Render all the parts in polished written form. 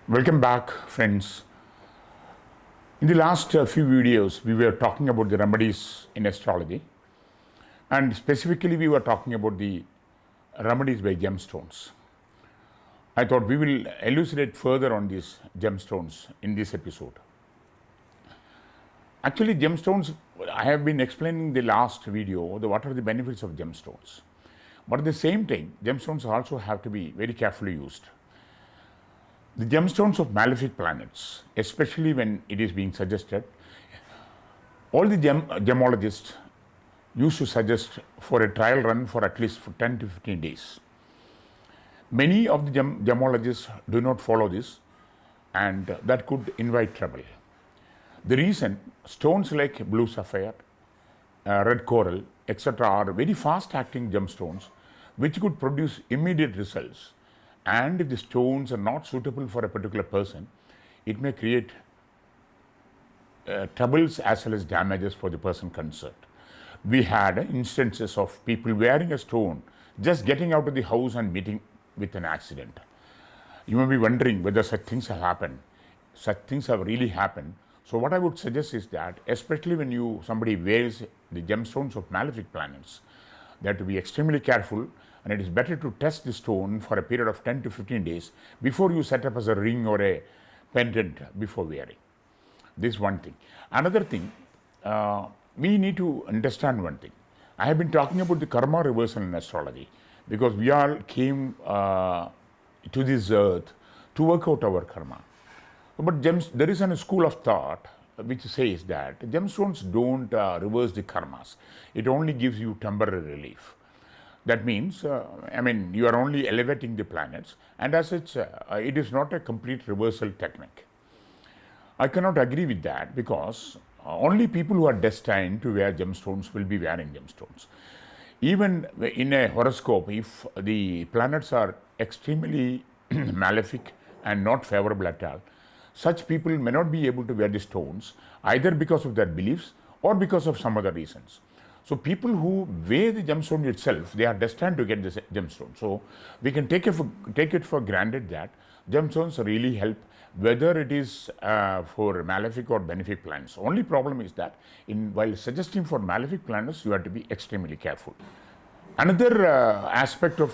Welcome back, friends. In the last few videos, we were talking about the remedies in astrology, and specifically, we were talking about the remedies by gemstones. I thought we will elucidate further on these gemstones in this episode. Actually, gemstones, I have been explaining the last video, what are the benefits of gemstones. But at the same time, gemstones also have to be very carefully used. The gemstones of malefic planets, especially when it is being suggested, all the gemologists used to suggest for a trial run for at least 10 to 15 days. Many of the gemologists do not follow this, and that could invite trouble. The reason, stones like blue sapphire, red coral, etc. are very fast acting gemstones which could produce immediate results. And if the stones are not suitable for a particular person, it may create troubles as well as damages for the person concerned. We had instances of people wearing a stone, just getting out of the house and meeting with an accident. You may be wondering whether such things have happened. Such things have really happened. So what I would suggest is that, especially when somebody wears the gemstones of malefic planets, they have to be extremely careful, and it is better to test the stone for a period of 10 to 15 days before you set up as a ring or a pendant before wearing. This is one thing. Another thing, we need to understand one thing. I have been talking about the karma reversal in astrology because we all came to this earth to work out our karma. But there is a school of thought which says that gemstones don't reverse the karmas. It only gives you temporary relief. That means, you are only elevating the planets, and as such, it is not a complete reversal technique. I cannot agree with that because only people who are destined to wear gemstones will be wearing gemstones. Even in a horoscope, if the planets are extremely malefic and not favorable at all, such people may not be able to wear the stones either because of their beliefs or because of some other reasons. So people who wear the gemstone itself, they are destined to get this gemstone. So we can take it for granted that gemstones really help, whether it is for malefic or benefic planets. Only problem is that while suggesting for malefic planets, you have to be extremely careful. Another aspect of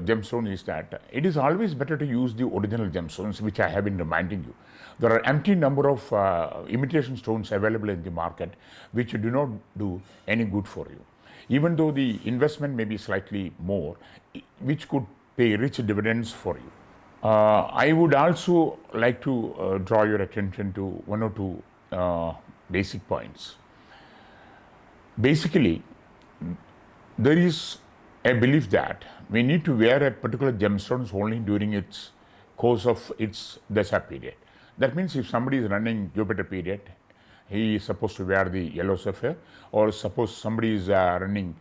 gemstones is that it is always better to use the original gemstones, which I have been reminding you. There are empty number of imitation stones available in the market which do not do any good for you. Even though the investment may be slightly more, which could pay rich dividends for you. I would also like to draw your attention to one or two basic points. Basically, there is a belief that we need to wear a particular gemstones only during its course of its dasha period. That means if somebody is running Jupiter period, he is supposed to wear the yellow sapphire, or suppose somebody is running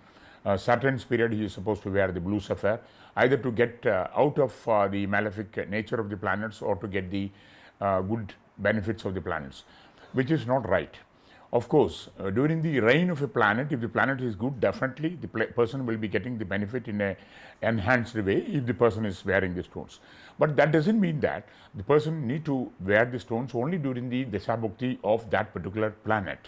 Saturn's period, he is supposed to wear the blue sapphire, either to get out of the malefic nature of the planets or to get the good benefits of the planets, which is not right. Of course, during the reign of a planet, if the planet is good, definitely the person will be getting the benefit in an enhanced way if the person is wearing the stones. But that doesn't mean that the person need to wear the stones only during the Dashabhukti of that particular planet.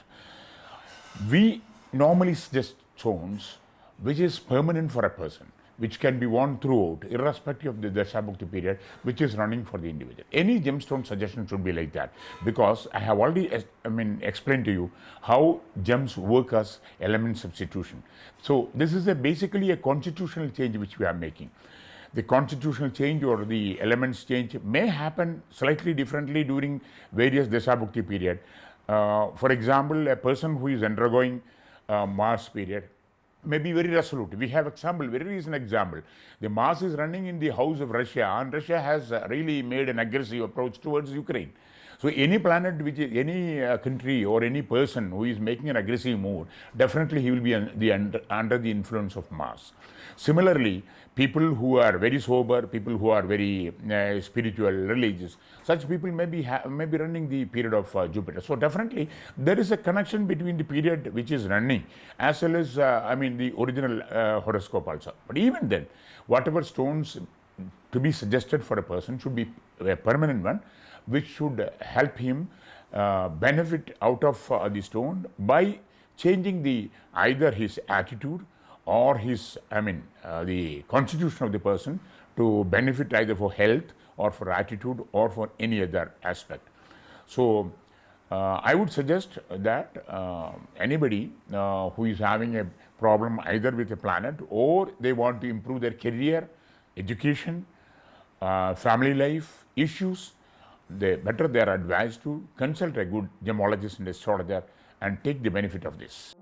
We normally suggest stones which is permanent for a person, which can be worn throughout, irrespective of the Dashabhukti period, which is running for the individual. Any gemstone suggestion should be like that, because I have already explained to you how gems work as element substitution. So this is basically a constitutional change which we are making. The constitutional change or the elements change may happen slightly differently during various Dashabhukti period. For example, a person who is undergoing Mars period may be very resolute. We have very recent example. The Mars is running in the house of Russia, and Russia has really made an aggressive approach towards Ukraine. So any planet, any country or any person who is making an aggressive move, definitely he will be under the influence of Mars. Similarly, people who are very sober, people who are very spiritual, religious, such people may be running the period of Jupiter. So definitely there is a connection between the period which is running as well as the original horoscope also. But even then, whatever stones to be suggested for a person should be a permanent one, which should help him benefit out of the stone by changing the either his attitude or his, the constitution of the person to benefit either for health or for attitude or for any other aspect. So I would suggest that anybody who is having a problem either with a planet or they want to improve their career, education, family life issues, they are advised to consult a good gemologist and astrologer and take the benefit of this.